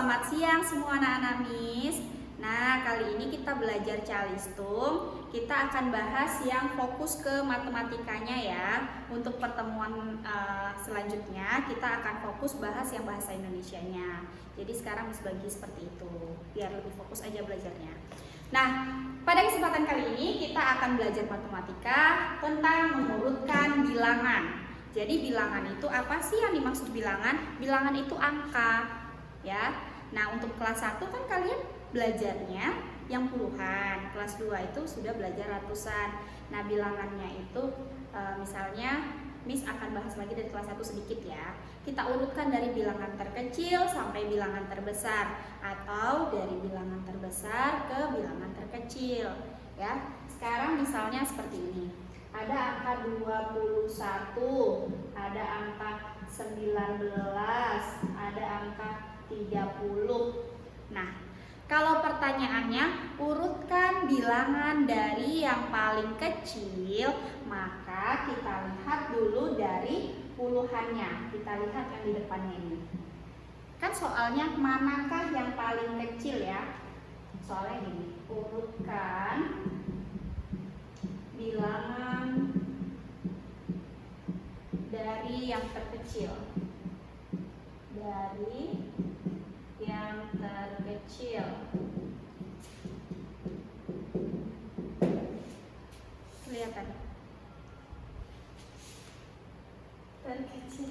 selamat siang semua anak-anak Miss. Nah, kali ini kita belajar calistung. Kita akan bahas yang fokus ke matematikanya ya. Untuk pertemuan selanjutnya kita akan fokus bahas yang bahasa Indonesianya. Jadi sekarang Miss bagi seperti itu, biar lebih fokus aja belajarnya. Nah, pada kesempatan kali ini kita akan belajar matematika tentang mengurutkan bilangan. Jadi bilangan itu apa sih yang dimaksud bilangan? Bilangan itu angka. Ya. Nah, untuk kelas 1 kan kalian belajarnya yang puluhan, kelas 2 itu sudah belajar ratusan. Nah, bilangannya itu misalnya Miss akan bahas lagi dari kelas 1 sedikit ya. Kita urutkan dari bilangan terkecil sampai bilangan terbesar atau dari bilangan terbesar ke bilangan terkecil ya. Sekarang misalnya seperti ini. Ada angka 21, ada angka 19, ada angka 30. Nah, kalau pertanyaannya urutkan bilangan dari yang paling kecil, maka kita lihat dulu dari puluhannya. Kita lihat yang di depannya ini. Kan soalnya manakah yang paling kecil ya? Soalnya gini, urutkan bilangan dari yang terkecil. Dari yang terkecil. Kelihatan? Terkecil.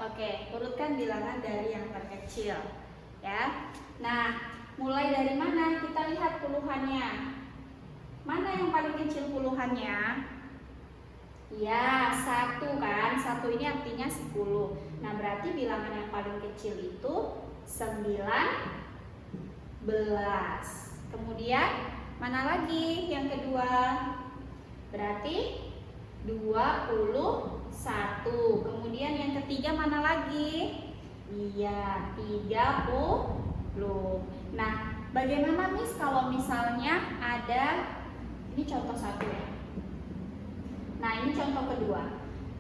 Oke, urutkan bilangan dari yang terkecil ya. Nah, mulai dari mana? Kita lihat puluhannya. Mana yang paling kecil puluhannya? Ya, 1 kan. 1 ini artinya 10. Nah, berarti bilangan yang paling kecil itu 19. Kemudian mana lagi yang kedua? Berarti 21. Kemudian yang ketiga mana lagi? Iya, 30. Nah, bagaimana Miss kalau misalnya ada, ini contoh 1 ya. Nah, ini contoh kedua.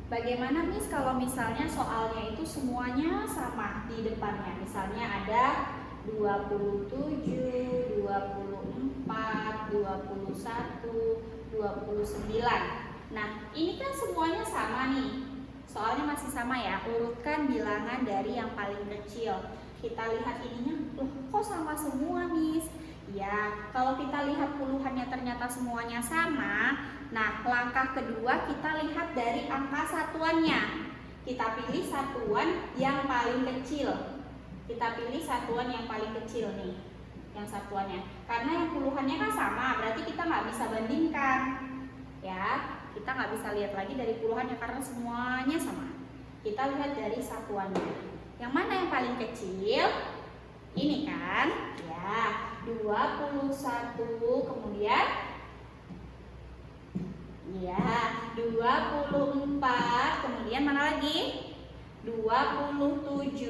Bagaimana Miss kalau misalnya soalnya itu semuanya sama di depannya? Misalnya ada 27, 24, 21, 29. Nah, ini kan semuanya sama nih. Soalnya masih sama ya. Urutkan bilangan dari yang paling kecil. Kita lihat ininya, loh kok sama semua Miss? Ya, kalau kita lihat puluhannya ternyata semuanya sama. Nah, langkah kedua kita lihat dari angka satuannya. Kita pilih satuan yang paling kecil. Kita pilih satuan yang paling kecil nih, yang satuannya. Karena yang puluhannya kan sama, berarti kita nggak bisa bandingkan. Ya, kita nggak bisa lihat lagi dari puluhannya karena semuanya sama. Kita lihat dari satuannya. Yang mana yang paling kecil? Ini kan? Ya, 21, kemudian ya, 24, kemudian mana lagi? 27,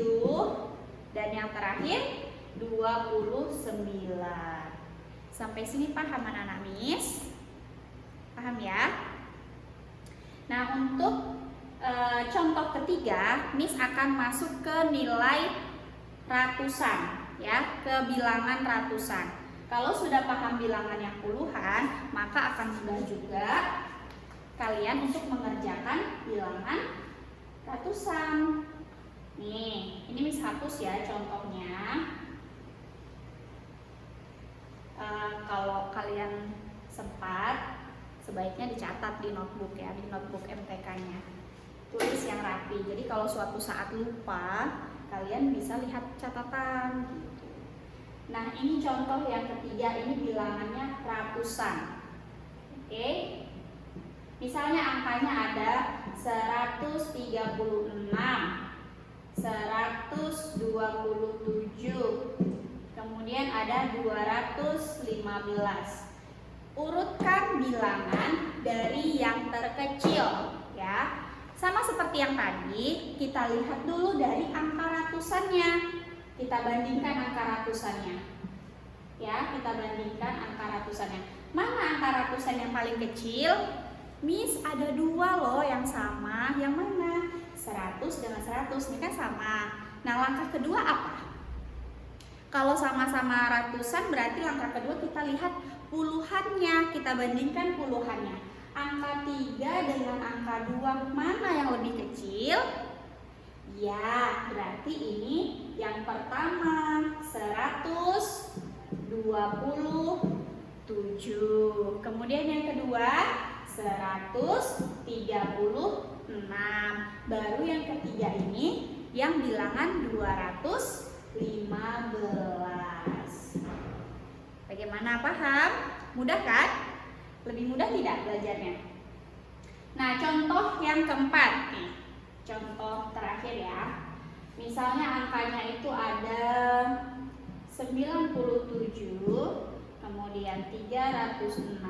dan yang terakhir 29. Sampai sini paham anak-anak Miss? Paham ya? Nah, untuk contoh ketiga, Miss akan masuk ke nilai ratusan ya, ke bilangan ratusan. Kalau sudah paham bilangan yang puluhan, maka akan mudah juga kalian untuk mengerjakan bilangan ratusan. Nih, ini Miss hapus ya contohnya. Kalau kalian sempat, sebaiknya dicatat di notebook ya, di notebook MTK-nya. Tulis yang rapi. Jadi kalau suatu saat lupa, kalian bisa lihat catatan gitu. Nah, ini contoh yang ketiga, ini bilangannya ratusan. Oke. Misalnya angkanya ada 136, 127, kemudian ada 215. Urutkan bilangan dari yang terkecil ya. Sama seperti yang tadi, kita lihat dulu dari angka ratusannya. Kita bandingkan angka ratusannya. Ya, kita bandingkan angka ratusannya. Mana angka ratusan yang paling kecil? Miss, ada 2 loh yang sama. Yang mana? 1 100 dengan 100, ini kan sama. Nah, langkah kedua apa? Kalau sama-sama ratusan berarti langkah kedua kita lihat puluhannya, kita bandingkan puluhannya. Angka 3 dengan angka 2 mana yang lebih kecil? Ya, berarti ini yang pertama 127. Kemudian yang kedua 136. Baru yang ketiga ini yang bilangan 215. Bagaimana, paham? Mudah kan? Lebih mudah tidak belajarnya? Nah, contoh yang keempat nih. Contoh terakhir ya. Misalnya angkanya itu ada 97, kemudian 306,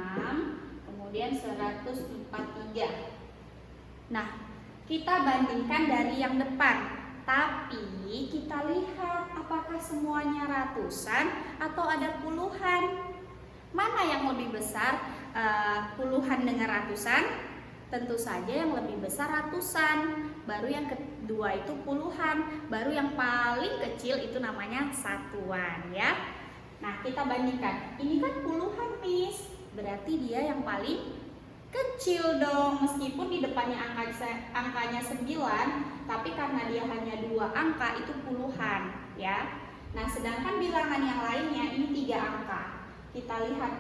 kemudian 143. Nah, kita bandingkan dari yang depan. Tapi kita lihat apakah semuanya ratusan atau ada puluhan. Mana yang lebih besar, puluhan dengan ratusan? Tentu saja yang lebih besar ratusan. Baru yang kedua itu puluhan. Baru yang paling kecil itu namanya satuan ya. Nah, kita bandingkan. Ini kan puluhan, Miss. Berarti dia yang paling kecil dong. Meskipun di depannya angkanya 9, tapi karena dia hanya 2 angka itu puluhan ya. Nah, sedangkan bilangan yang lainnya ini 3 angka. Kita lihat,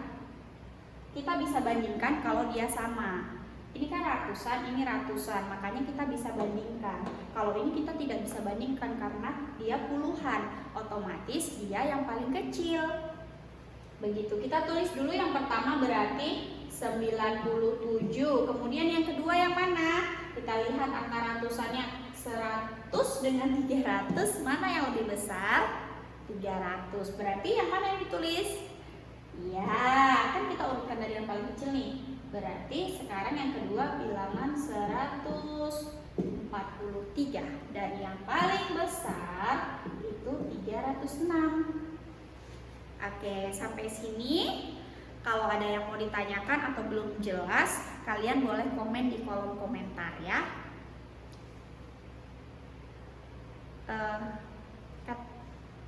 kita bisa bandingkan kalau dia sama. Ini kan ratusan, ini ratusan, makanya kita bisa bandingkan. Kalau ini kita tidak bisa bandingkan karena dia puluhan, otomatis dia yang paling kecil. Begitu, kita tulis dulu yang pertama berarti 97. Kemudian yang kedua yang mana? Kita lihat angka ratusannya 100 dengan 300, mana yang lebih besar? 300. Berarti yang mana yang ditulis? Ya, kan kita urutkan dari yang paling kecil nih. Berarti sekarang yang kedua bilangan 143. Dan yang paling besar itu 306. Oke, sampai sini. Kalau ada yang mau ditanyakan atau belum jelas, kalian boleh komen di kolom komentar ya.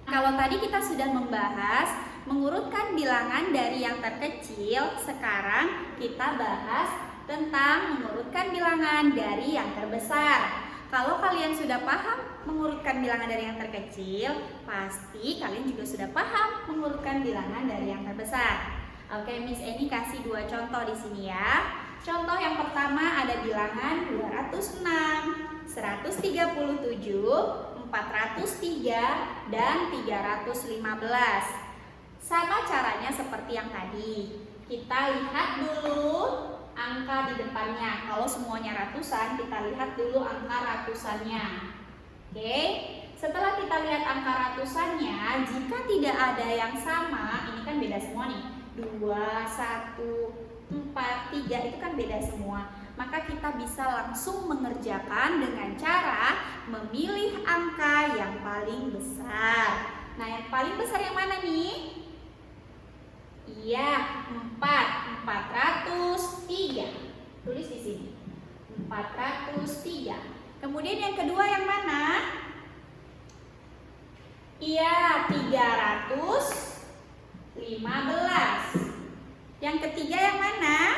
Kalau tadi kita sudah membahas mengurutkan bilangan dari yang terkecil, sekarang kita bahas tentang mengurutkan bilangan dari yang terbesar. Kalau kalian sudah paham mengurutkan bilangan dari yang terkecil, pasti kalian juga sudah paham mengurutkan bilangan dari yang terbesar. Oke, Miss Eni kasih 2 contoh di sini ya. Contoh yang pertama ada bilangan 206, 137, 403, dan 315. Sama caranya seperti yang tadi. Kita lihat dulu angka di depannya. Kalau semuanya ratusan, kita lihat dulu angka ratusannya. Oke, setelah kita lihat angka ratusannya, jika tidak ada yang sama, ini kan beda semua nih. 2, 1, 4, 3 itu kan beda semua. Maka kita bisa langsung mengerjakan dengan cara memilih angka yang paling besar. Nah, yang paling besar yang mana nih? Iya, 403. Tulis di sini. 403. Kemudian yang kedua yang mana? Iya, 315. Yang ketiga yang mana?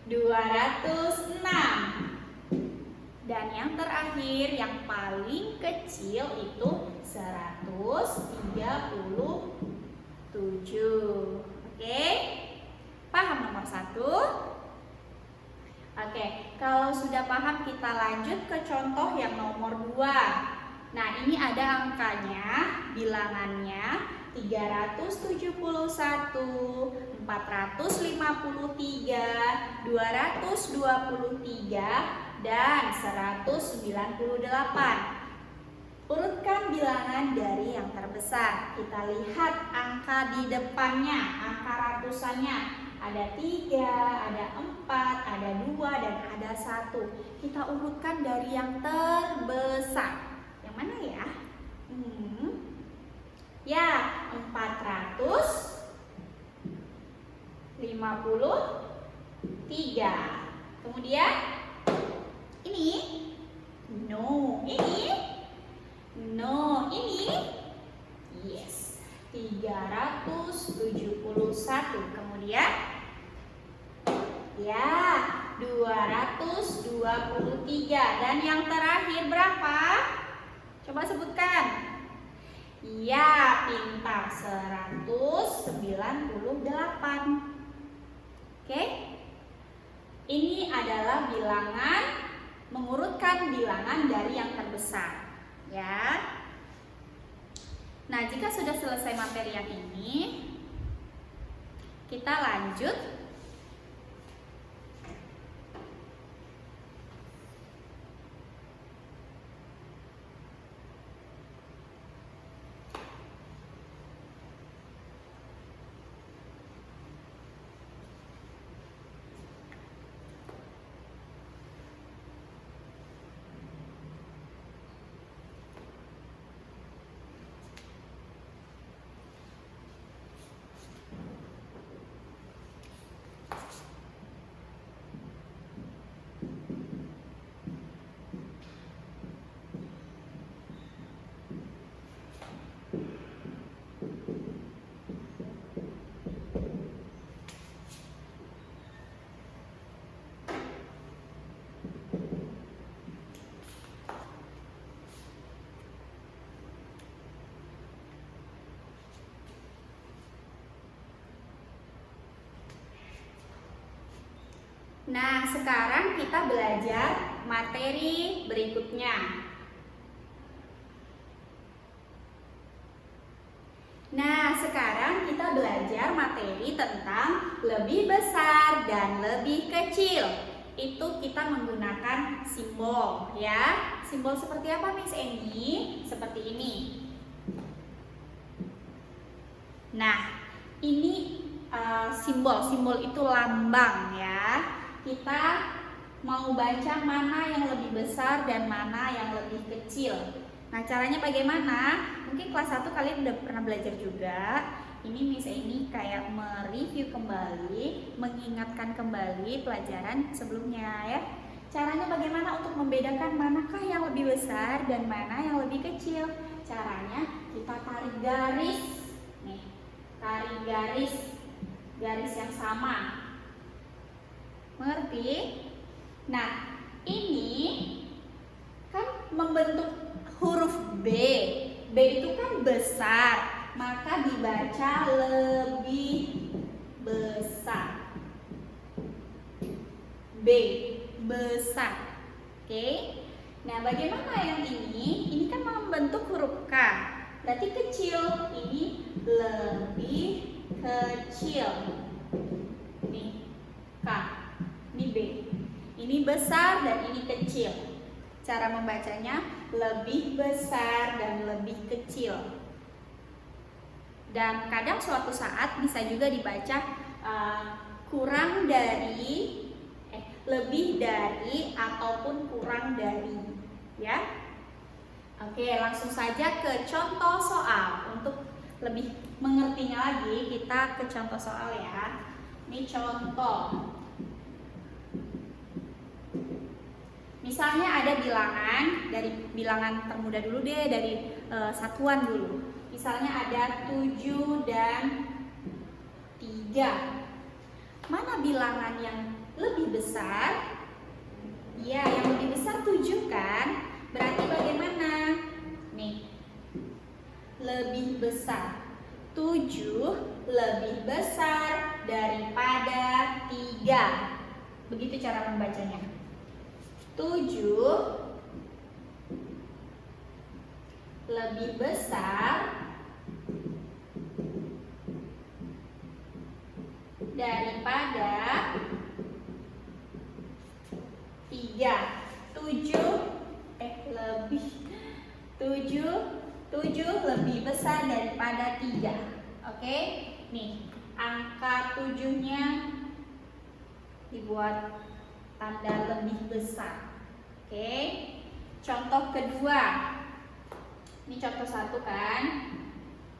206. Dan yang terakhir yang paling kecil itu 137. Oke? Paham nomor 1? Oke, kalau sudah paham kita lanjut ke contoh yang nomor 2. Nah, ini ada angkanya, bilangannya 371, 453, 223, dan 198. Urutkan bilangan dari yang terbesar. Kita lihat angka di depannya, angka ratusannya. Ada 3, ada 4, ada 2, dan ada 1. Kita urutkan dari yang terbesar. Yang mana ya? Ya, 453. Kemudian ini Kemudian ya 223. Dan yang terakhir berapa? Coba sebutkan. Ya, pintar, 198. Oke. Ini adalah bilangan, mengurutkan bilangan dari yang terbesar, ya. Nah, jika sudah selesai materi yang ini, kita lanjut Nah, sekarang kita belajar materi berikutnya. Nah, sekarang kita belajar materi tentang lebih besar dan lebih kecil. Itu kita menggunakan simbol, ya. Simbol seperti apa, Miss Eni? Seperti ini. Nah, ini simbol itu lambang, ya. Kita mau baca mana yang lebih besar dan mana yang lebih kecil. Nah, caranya bagaimana? Mungkin kelas 1 kalian udah pernah belajar juga. Ini Miss Eni kayak mereview kembali, mengingatkan kembali pelajaran sebelumnya, ya. Caranya bagaimana untuk membedakan manakah yang lebih besar dan mana yang lebih kecil? Caranya kita tarik garis. Nih, tarik garis yang sama. Mengerti? Nah, ini kan membentuk huruf B. B itu kan besar, maka dibaca lebih besar. B, besar. Oke. Nah, bagaimana yang ini? Ini kan membentuk huruf K. Berarti kecil. Ini lebih kecil. Nih, K. Ini B. Ini besar dan ini kecil. Cara membacanya lebih besar dan lebih kecil. Dan kadang suatu saat bisa juga dibaca kurang dari, lebih dari ataupun kurang dari, ya. Oke, langsung saja ke contoh soal. Untuk lebih mengertinya lagi, kita ke contoh soal, ya. Ini contoh. Misalnya ada bilangan, dari bilangan termudah dulu deh, dari satuan dulu. Misalnya ada 7 dan 3. Mana bilangan yang lebih besar? Ya, yang lebih besar 7 kan? Berarti bagaimana? Nih, lebih besar. 7 lebih besar daripada 3. Begitu cara membacanya. 7 lebih besar daripada 3. 7 lebih besar daripada 3. Oke? Nih, angka 7-nya dibuat tanda lebih besar. Oke. Contoh kedua. Ini contoh 1 kan?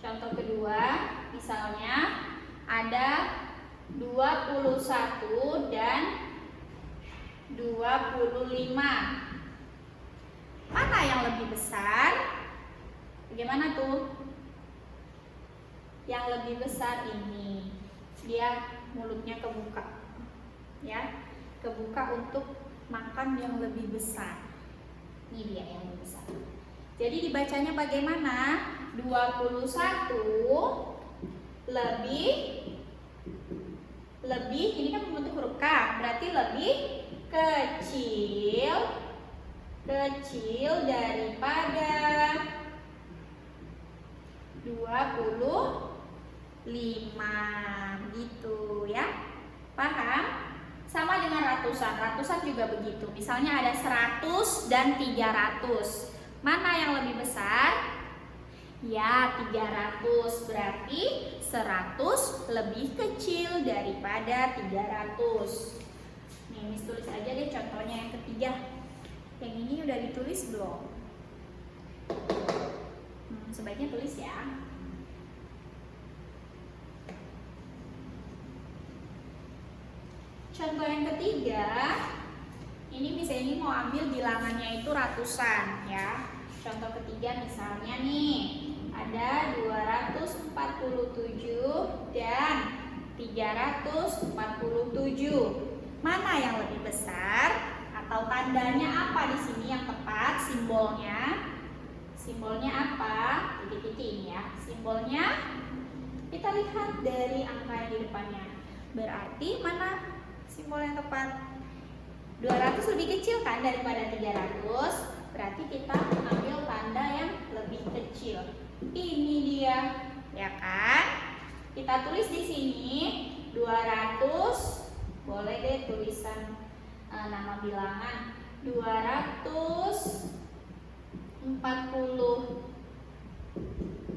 Contoh kedua, misalnya ada 21 dan 25. Mana yang lebih besar? Bagaimana tuh? Yang lebih besar ini. dia mulutnya kebuka, ya, kebuka untuk makan yang lebih besar. Ini dia yang lebih besar. Jadi dibacanya bagaimana? 21 lebih ini kan membentuk huruf K, berarti lebih kecil daripada 25 gitu ya. Paham? Sama dengan ratusan juga begitu. Misalnya ada 100 dan 300. Mana yang lebih besar? Ya, 300. Berarti 100 lebih kecil daripada 300. Nih, Miss tulis aja deh contohnya yang ketiga. Yang ini udah ditulis belum? Sebaiknya tulis ya. Contoh yang ketiga, ini misalnya ini mau ambil bilangannya itu ratusan ya. Contoh ketiga misalnya nih, ada 247 dan 347. Mana yang lebih besar? Atau tandanya apa di sini yang tepat? Simbolnya apa? Titik-titik ini ya. Simbolnya kita lihat dari angka yang di depannya. Berarti mana simbol yang tepat? 200 lebih kecil kan daripada 300. Berarti kita ambil tanda yang lebih kecil. Ini dia, ya kan? Kita tulis di sini 200. Boleh deh tulisan nama bilangan 240.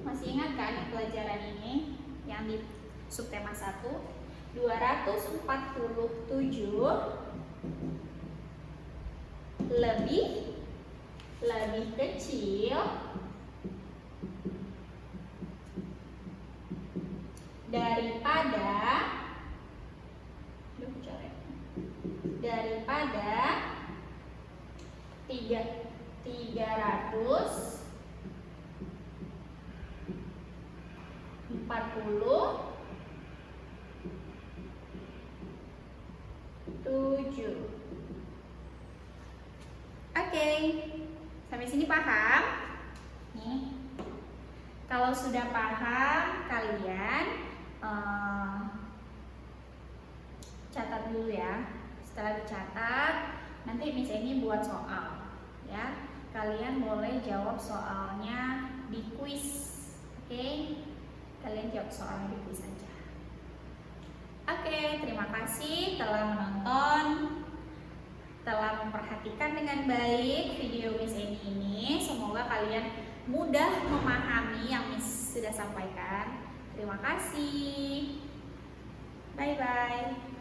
Masih ingat kan pelajaran ini yang di subtema 1? 247 lebih kecil daripada 347. Oke, sampai sini paham? Nih, kalau sudah paham kalian catat dulu ya. Setelah dicatat, nanti Miss ini buat soal ya. Kalian boleh jawab soalnya di kuis. Oke, kalian jawab soalnya di kuis saja. Oke, terima kasih telah menonton, telah memperhatikan dengan baik video Miss Eni ini. Semoga kalian mudah memahami yang Miss sudah sampaikan. Terima kasih. Bye-bye.